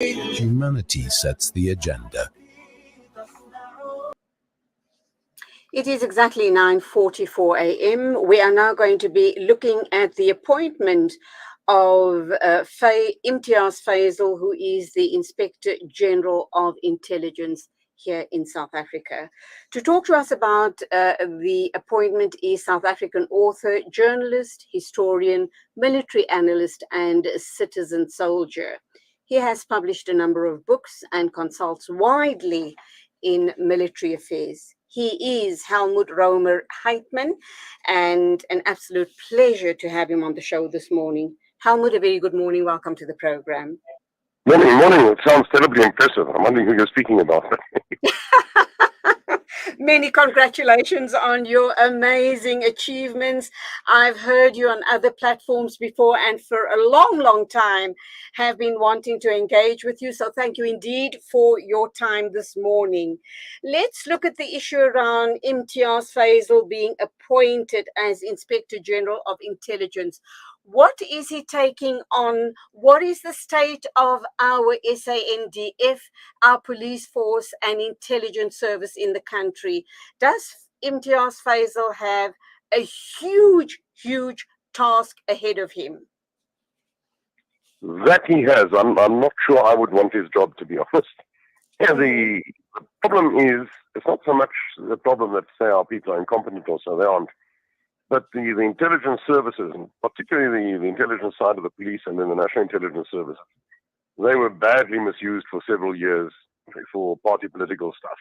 Humanity sets the agenda. It is exactly 9:44 a.m. We are now going to be looking at the appointment of Imtiaz Fazel, who is the Inspector General of Intelligence here in South Africa. To talk to us about the appointment is South African author, journalist, historian, military analyst, and citizen soldier. He has published a number of books and consults widely in military affairs. He is Helmoed-Römer Heitman, and an absolute pleasure to have him on the show this morning. Helmoed, a very good morning. Welcome to the program. Morning. It sounds terribly impressive. I'm wondering who you're speaking about. Many congratulations on your amazing achievements. I've heard you on other platforms before, and for a long time have been wanting to engage with you. So thank you indeed for your time this morning. Let's look at the issue around Imtiaz Fazel being appointed as Inspector General of Intelligence. What is he taking on? What is the state of our SANDF, our police force and intelligence service in the country? Does Imtiaz Fazel have a huge task ahead of him? That he has. I'm not sure I would want his job, to be honest. Yeah, the problem is, it's not so much the problem that, say, our people are incompetent or so, they aren't. But the intelligence services, and particularly the intelligence side of the police and then the National Intelligence Service, they were badly misused for several years for party political stuff.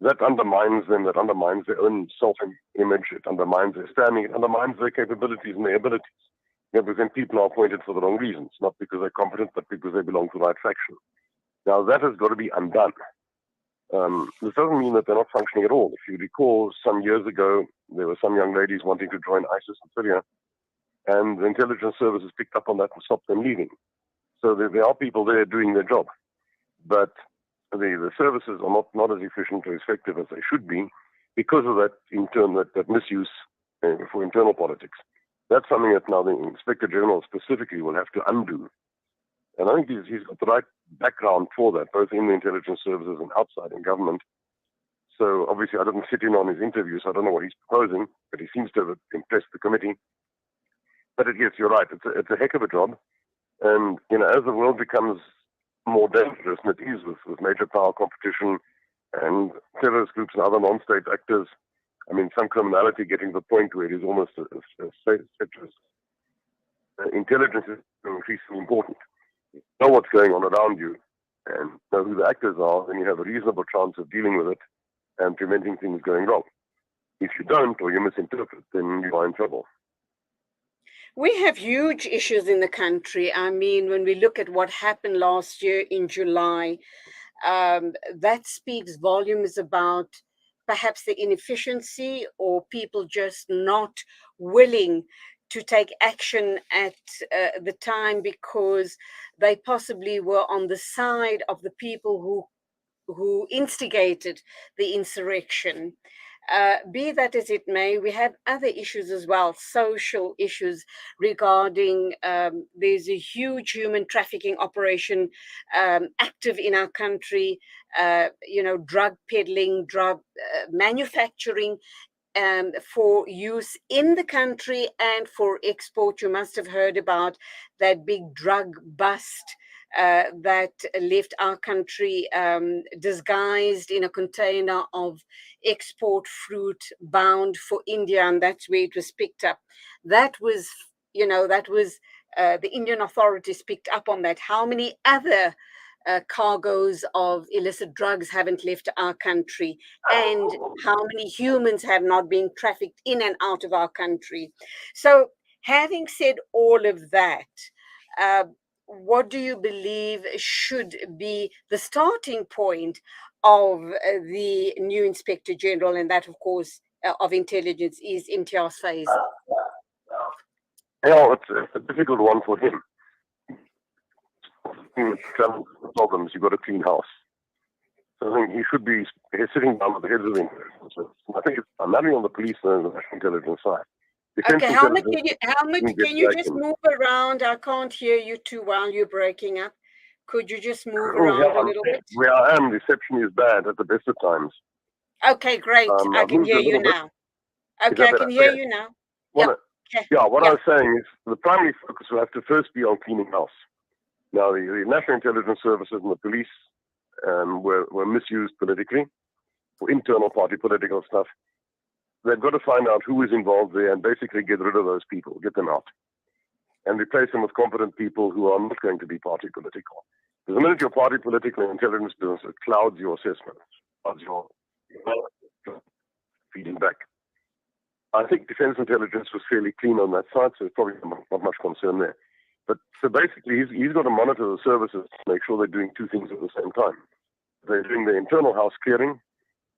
That undermines them, that undermines their own self-image, it undermines their standing, it undermines their capabilities and their abilities. Because then people are appointed for the wrong reasons, not because they're competent, but because they belong to the right faction. Now that has got to be undone. This doesn't mean that they're not functioning at all. If you recall, some years ago, there were some young ladies wanting to join ISIS in Syria, and the intelligence services picked up on that and stopped them leaving. So there are people there doing their job, but the services are not as efficient or effective as they should be because of that misuse for internal politics. That's something that now the Inspector General specifically will have to undo. And I think he's got the right background for that, both in the intelligence services and outside in government. So obviously I didn't sit in on his interview, so I don't know what he's proposing, but he seems to have impressed the committee. But yes, you're right, it's a heck of a job. And, as the world becomes more dangerous, and it is with major power competition and terrorist groups and other non-state actors, some criminality getting to the point where it is almost a state interest. Intelligence is increasingly important. Know what's going on around you and know who the actors are, then you have a reasonable chance of dealing with it and preventing things going wrong. If you don't, or you misinterpret, then you are in trouble. We have huge issues in the country. When we look at what happened last year in July, that speaks volumes about perhaps the inefficiency or people just not willing to take action at the time because they possibly were on the side of the people who instigated the insurrection. Be that as it may, we have other issues as well, social issues regarding there's a huge human trafficking operation active in our country, drug peddling, drug manufacturing, for use in the country and for export. You must have heard about that big drug bust that left our country disguised in a container of export fruit bound for India, and that's where it was picked up. That was the Indian authorities picked up on that. How many other cargoes of illicit drugs haven't left our country, and how many humans have not been trafficked in and out of our country? So having said all of that, what do you believe should be the starting point of the new Inspector General, and that, of course, of intelligence is Imtiaz Fazel? It's a difficult one for him. Problems, you've got a clean house. So I think he should be sitting down with the heads of the intelligence. I think it's primarily on the police and the national intelligence side. Okay, Helmut, can you just move around? I can't hear you too well. You're breaking up. Could you just move Oh, yeah, around a little bit? where I am, reception is bad at the best of times. Okay, great. I I've can moved hear a you little bit. now. Is Okay, that I better? can hear Okay. you now. What Yep. I- Okay. yeah, what I Yeah. was saying is the primary focus will have to first be on cleaning house. Now, the National Intelligence Services and the police were misused politically for internal party political stuff. They've got to find out who is involved there and basically get rid of those people, get them out, and replace them with competent people who are not going to be party political. Because the minute you're party political in intelligence business, it clouds your assessment, clouds your feeding back. I think defense intelligence was fairly clean on that side, so there's probably not much concern there. But so basically, he's got to monitor the services to make sure they're doing two things at the same time. They're doing the internal house clearing,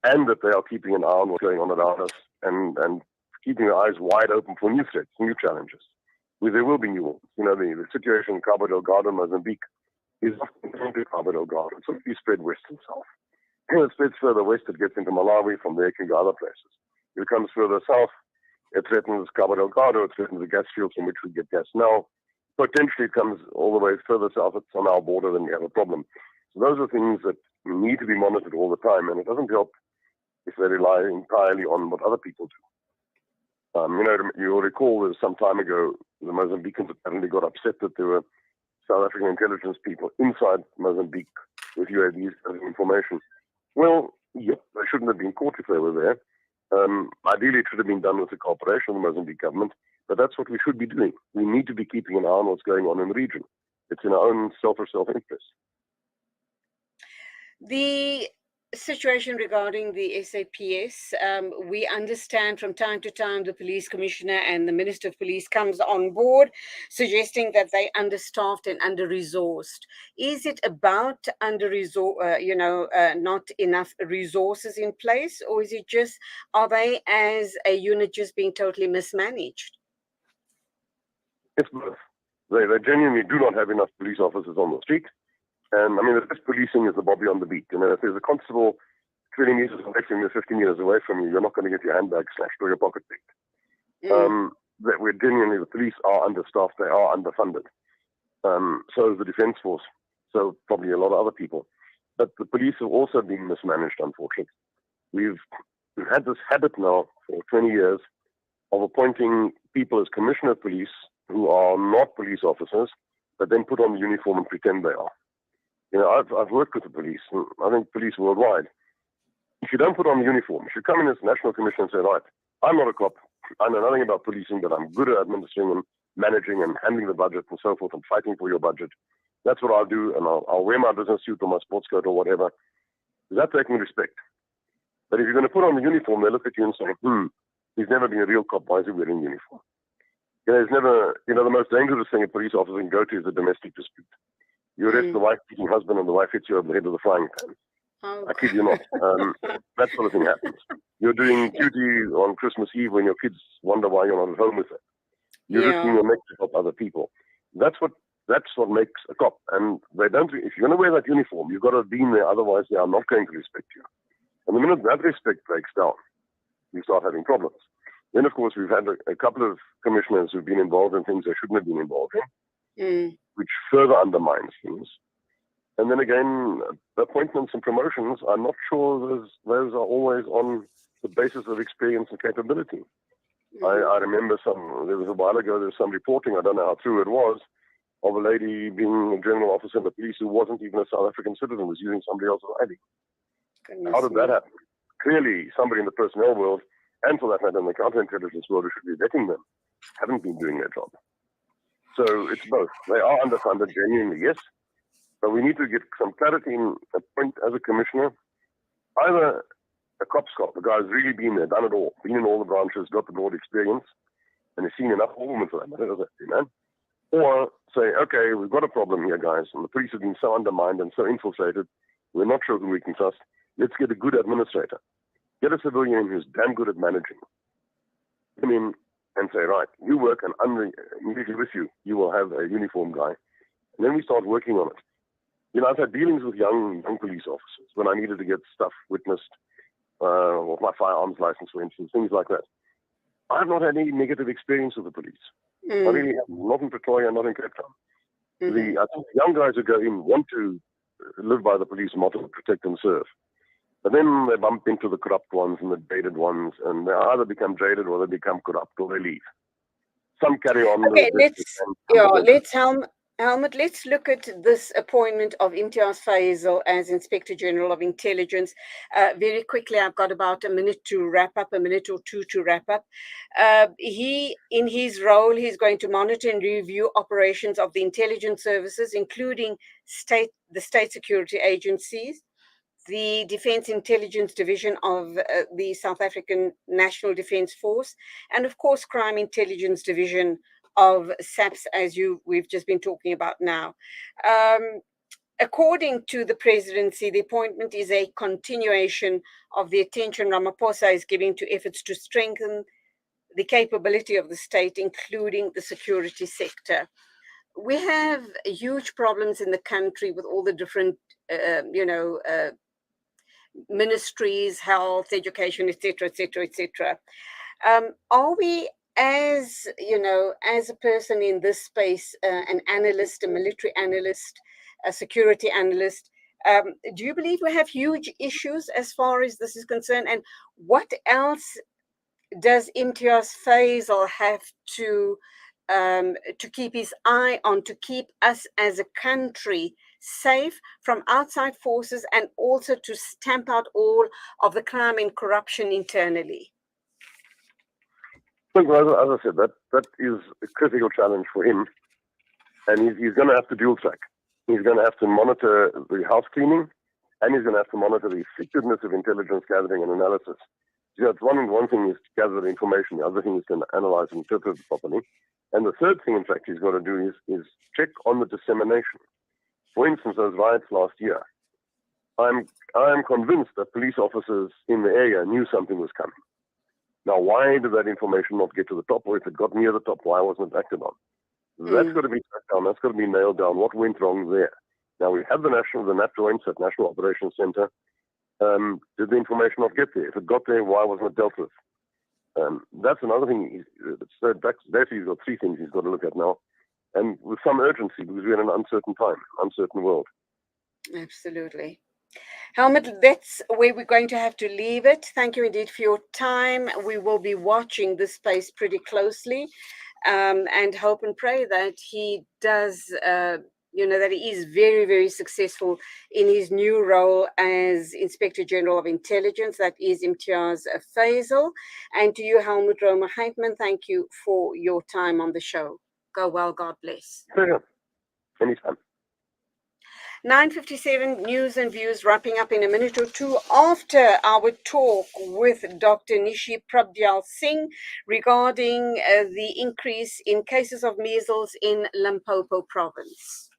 and that they are keeping an eye on what's going on around us, and keeping their eyes wide open for new threats, new challenges. There will be new ones. You know, the situation in Cabo Delgado, Mozambique, is not contained to Cabo Delgado. It's only spread west and south. And it spreads further west, it gets into Malawi, from there it can go other places. If it comes further south, it threatens Cabo Delgado, it threatens the gas fields from which we get gas now. Potentially it comes all the way further south, it's on our border, then we have a problem. So those are things that need to be monitored all the time, and it doesn't help if they rely entirely on what other people do. You'll recall that some time ago, the Mozambicans apparently got upset that there were South African intelligence people inside Mozambique with UAVs as information. Well, yeah, they shouldn't have been caught if they were there. Ideally, it should have been done with the cooperation of the Mozambique government, but that's what we should be doing. We need to be keeping an eye on what's going on in the region. It's in our own self-interest. The situation regarding the SAPS, we understand from time to time the police commissioner and the minister of police comes on board, suggesting that they understaffed and under-resourced. Is it about not enough resources in place, or is it just, are they as a unit just being totally mismanaged? It's both. They genuinely do not have enough police officers on the street. And I mean, the best policing is the Bobby on the beat. You know, if there's a constable 20 meters away from you, 50 meters away from you, you're not going to get your handbag slashed or your pocket picked. That we're genuinely, the police are understaffed, they are underfunded. So is the defense force. So probably a lot of other people. But the police have also been mismanaged, unfortunately. We've had this habit now for 20 years of appointing people as commissioner of police who are not police officers, but then put on the uniform and pretend they are. You know, I've worked with the police, and I think police worldwide. If you don't put on the uniform, if you come in as national commissioner and say, right, I'm not a cop, I know nothing about policing, but I'm good at administering and managing and handling the budget and so forth and fighting for your budget. That's what I'll do, and I'll wear my business suit or my sports coat or whatever. That's taking respect. But if you're going to put on the uniform, they look at you and say, he's never been a real cop, why is he wearing uniform? The most dangerous thing a police officer can go to is a domestic dispute. You arrest the wife-beating husband and the wife hits you over the head with a frying pan. I kid you not. That sort of thing happens. You're doing duty on Christmas Eve when your kids wonder why you're not at home with them. You're risking your neck to help other people. That's what makes a cop. And they don't. If you're going to wear that uniform, you've got to be in there. Otherwise, they are not going to respect you. And the minute that respect breaks down, you start having problems. Then, of course, we've had a couple of commissioners who've been involved in things they shouldn't have been involved in, which further undermines things. And then again, appointments and promotions, I'm not sure those are always on the basis of experience and capability. I remember there was a while ago, there was some reporting, I don't know how true it was, of a lady being a general officer in the police who wasn't even a South African citizen, was using somebody else's ID. How did that happen? Clearly, somebody in the personnel world, and for that matter in the counterintelligence world who should be vetting them, haven't been doing their job. So it's both. They are underfunded, genuinely, yes. But we need to get some clarity and appoint as a commissioner, either a cop's cop, the guy who's really been there, done it all, been in all the branches, got the broad experience, and has seen enough women for that matter, doesn't he, man? Or say, okay, we've got a problem here, guys, and the police have been so undermined and so infiltrated, we're not sure who we can trust. Let's get a good administrator. Get a civilian who's damn good at managing. Come in and say, right, you work, and immediately with you, you will have a uniform guy. And then we start working on it. You know, I've had dealings with young police officers when I needed to get stuff witnessed, or my firearms license, for instance, things like that. I have not had any negative experience with the police. I really have, not in Pretoria, not in Cape Town. Hmm. I think the young guys who go in want to live by the police motto, protect and serve. But then they bump into the corrupt ones and the jaded ones, and they either become jaded or they become corrupt or they leave. Some carry on Okay, the same, some don't. Helmut, let's look at this appointment of Imtiaz Fazel as Inspector General of Intelligence. Very quickly, I've got about a minute to wrap up, a minute or two to wrap up. In his role, he's going to monitor and review operations of the intelligence services, including the state security agencies, the Defence Intelligence Division of the South African National Defence Force, and of course, Crime Intelligence Division of SAPS, as we've just been talking about now. Um, According to the presidency, the appointment is a continuation of the attention Ramaphosa is giving to efforts to strengthen the capability of the state, including the security sector. We have huge problems in the country with all the different, ministries, health, education, etc., etc., etc. Are we, as as a person in this space, an analyst, a military analyst, a security analyst, do you believe we have huge issues as far as this is concerned? And what else does Imtiaz Faisal have to keep his eye on, to keep us as a country safe from outside forces, and also to stamp out all of the crime and corruption internally? Look, as I said, that is a critical challenge for him, and he's going to have to dual track. He's going to have to monitor the house cleaning, and he's going to have to monitor the effectiveness of intelligence gathering and analysis. It's one thing is to gather the information, the other thing is to analyze and interpret it properly. And the third thing, in fact, he's got to do is check on the dissemination. For instance, those riots last year, I'm convinced that police officers in the area knew something was coming. Now, why did that information not get to the top? Or if it got near the top, why wasn't it acted on? That's got to be tracked down. That's got to be nailed down. What went wrong there? Now, we have the National Operations Center. Did the information not get there? If it got there, why wasn't it dealt with? That's another thing. Basically, he's got three things he's got to look at now, and with some urgency, because we're in an uncertain time, uncertain world. Absolutely. Helmut, that's where we're going to have to leave it. Thank you indeed for your time. We will be watching this space pretty closely, and hope and pray that he does, that he is very, very successful in his new role as Inspector General of Intelligence. That is Imtiaz Fazel. And to you, Helmoed-Römer Heitman, thank you for your time on the show. Go well. God bless. Pleasure. Anytime. 9:57 News and Views, wrapping up in a minute or two after our talk with Dr. Nishi Prabdyal Singh regarding the increase in cases of measles in Limpopo province.